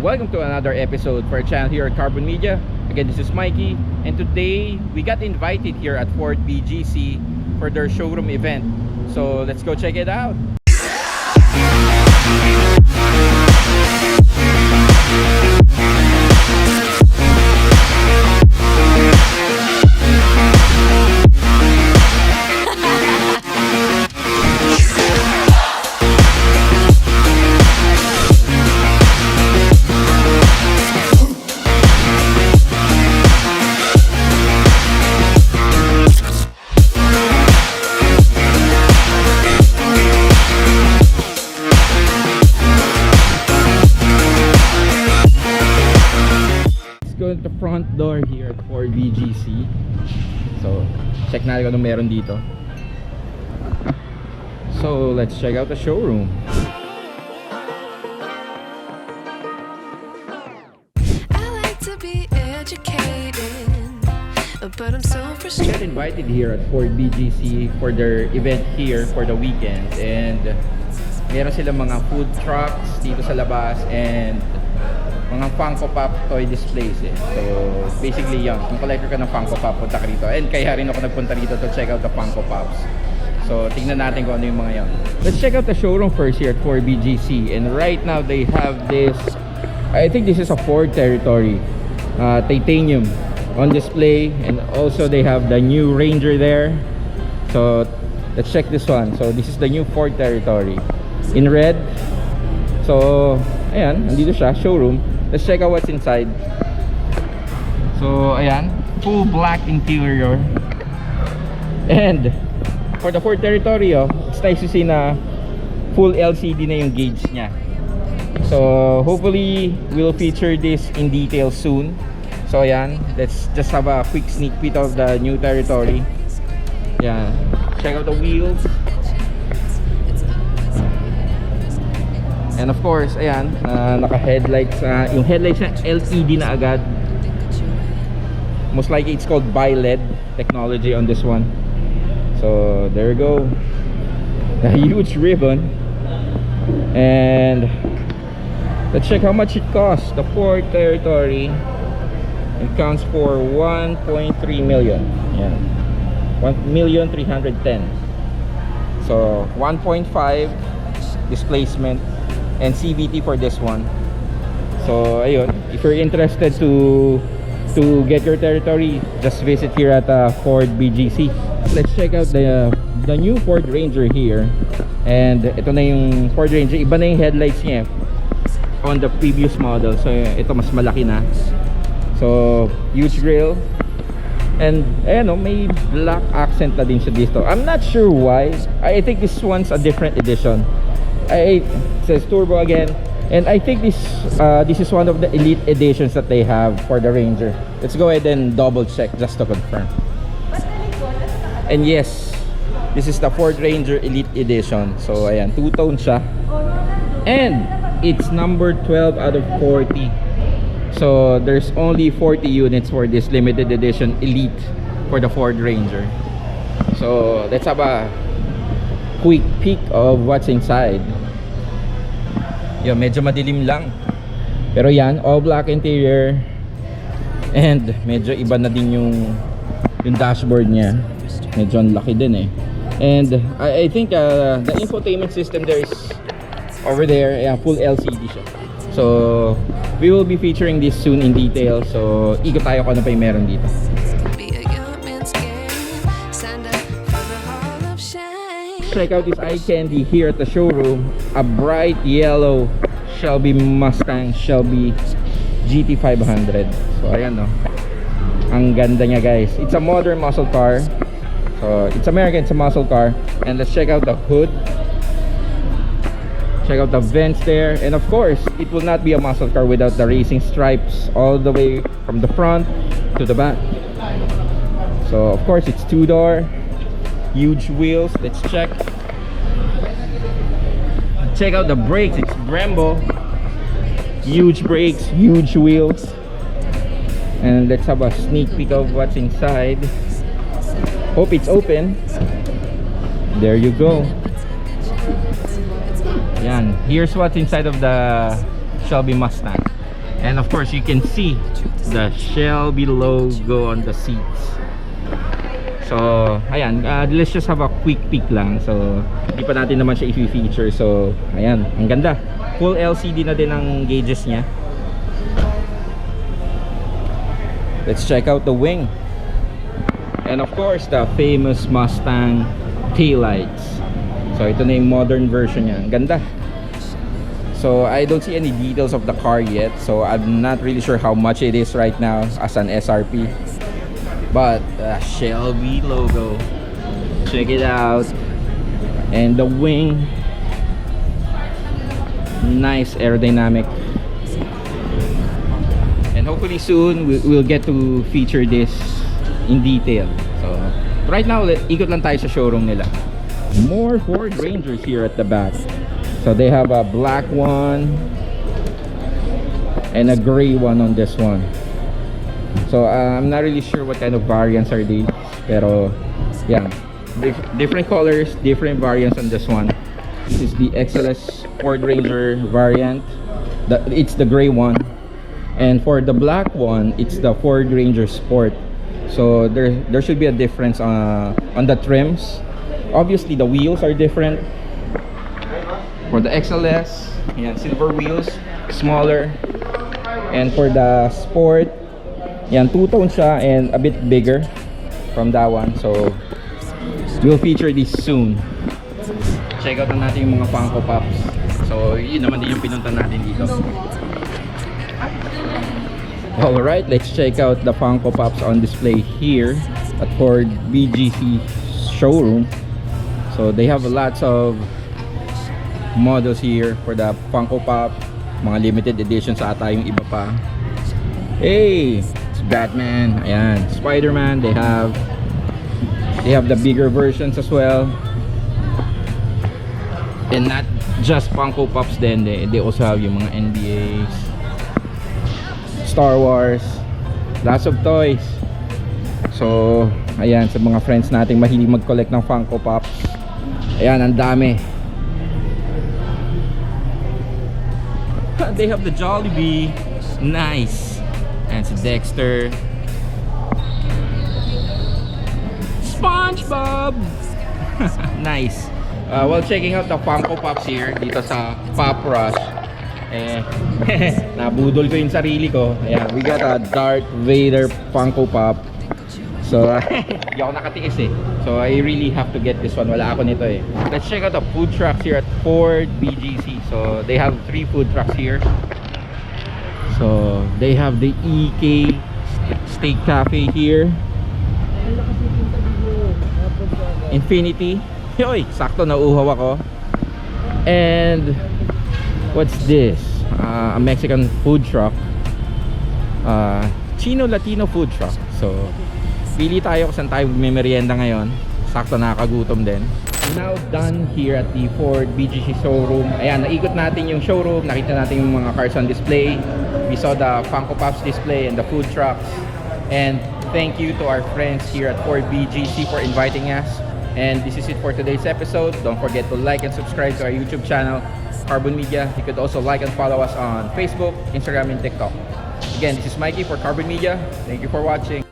welcome to another episode for our channel here at Carbon Media. Again, this is Mikey, and today we got invited here at Ford BGC for their showroom event. So let's go check it out. Go to the front door here at Ford BGC. So check natin kung ano meron dito. So let's check out the showroom. I like to be educated, but I'm so frustrated. We got invited here at Ford BGC for their event here for the weekend, and meron silang mga food trucks dito sa labas and mga Funko Pop toy displays eh. So basically yan, kung collector ka ng Funko Pop, punta ka rito. And kaya rin ako nagpunta rito to check out the Funko Pops. So tingnan natin kung ano yung mga yan. Let's check out the showroom first here at Ford BGC. And right now they have this, I think this is a Ford territory, titanium on display. And also they have the new Ranger there. So let's check this one. So this is the new Ford territory in red. So ayan, nandito siya, showroom. Let's check out what's inside. So ayan, full black interior. And for the Ford territory, it's nice to see na full LCD na yung gauge niya. So hopefully we'll feature this in detail soon. So ayan, let's just have a quick sneak peek of the new territory. Yeah, check out the wheels. And of course, ayan, naka-headlights, yung headlights na LED na agad. Most likely it's called bi-LED technology on this one. So there you go, a huge ribbon. And let's check how much it costs. The Ford territory, it counts for 1.3 million. Yeah, 1,310,000. So 1.5 displacement and CVT for this one. So ayun, if you're interested to get your territory, just visit here at Ford BGC. Let's check out the new Ford Ranger here. And ito na yung Ford Ranger, iba na yung headlights niya on the previous model. So ito mas malaki na. So huge grille. And ayan, may black accent na din siya dito. I'm not sure why. I think this one's a different edition. It says turbo again, and I think this is one of the elite editions that they have for the Ranger. Let's go ahead and double check just to confirm. And yes, this is the Ford Ranger Elite Edition. So ayan, two-tone siya, and it's number 12 out of 40. So there's only 40 units for this limited edition Elite for the Ford Ranger. So let's have a quick peek of what's inside. Yung medyo madilim lang, pero yan, all black interior. And medyo iba na din yung dashboard niya. Medyo ang laki din eh. And I think the infotainment system there is over there. Yeah, full LCD siya. So we will be featuring this soon in detail. So ikot tayo kung ano pa yung meron dito. Check out this eye candy here at the showroom. A bright yellow Shelby Mustang, Shelby GT500. So ayan, no, ang ganda niya, guys. It's a modern muscle car. So it's American, it's a muscle car. And let's check out the hood. Check out the vents there. And of course, it will not be a muscle car without the racing stripes all the way from the front to the back. So of course, it's two-door. Huge wheels. Let's check out the brakes. It's BREMBO. Huge brakes, huge wheels. And let's have a sneak peek of what's inside. Hope it's open. There you go. Yan. Here's what's inside of the Shelby Mustang. And of course, you can see the Shelby logo on the seats. So, ayan, let's just have a quick peek lang. So, hindi pa natin naman siya i-feature. So, ayan, ang ganda. Full LCD na din ang gauges niya. Let's check out the wing. And of course, the famous Mustang taillights. So, ito na yung modern version niya. Ang ganda. So, I don't see any details of the car yet. So, I'm not really sure how much it is right now as an SRP. But Shelby logo, check it out. And the wing, nice aerodynamic. And hopefully soon we'll get to feature this in detail. So right now, ikot lang tayo sa showroom nila. More Ford Rangers here at the back. So they have a black one and a gray one on this one. So I'm not really sure what kind of variants are these, pero yeah, different colors, different variants on this one. This is the XLS Ford Ranger variant. It's the gray one, and for the black one, it's the Ford Ranger Sport. So there should be a difference on the trims. Obviously, the wheels are different. For the XLS, yeah, silver wheels, smaller, and for the Sport, yan, two-tone siya and a bit bigger from that one. So we'll feature this soon. Check out na natin yung mga Funko Pops. So yun naman din yung pinunta natin dito. Alright, let's check out the Funko Pops on display here at Ford Bgc Showroom. So they have lots of models here for the Funko Pop. Mga limited editions ata yung iba pa. Hey! Batman, ayan, Spider-Man, they have the bigger versions as well. And not just Funko Pops then, they also have yung mga NBAs, Star Wars, lots of toys. So, ayan, sa mga friends nating mahilig mag-collect ng Funko Pops, ayan, ang dami. They have the Jollibee, nice. And si Dexter, SpongeBob. Nice. While checking out the Funko Pops here dito sa Pop Rush, nabudol ko yung sarili ko. Ayan, we got a Darth Vader Funko Pop. So hindi ako nakatiis eh. So I really have to get this one. Wala ako nito eh. Let's check out the food trucks here at Ford BGC. So they have 3 food trucks here. So they have the EK Steak Cafe here. Infinity. Yoy, sakto nauuhaw ako. And what's this? A Mexican food truck. Chino Latino food truck. So pili tayo kung saan tayo merienda ngayon. Sakto nakakagutom din. Now done here at the Ford BGC Showroom. Ayan, naikot natin yung showroom. Nakita natin yung mga cars on display. We saw the Funko Pops display and the food trucks. And thank you to our friends here at Ford BGC for inviting us. And this is it for today's episode. Don't forget to like and subscribe to our YouTube channel, Carbon Media. You could also like and follow us on Facebook, Instagram, and TikTok. Again, this is Mikey for Carbon Media. Thank you for watching.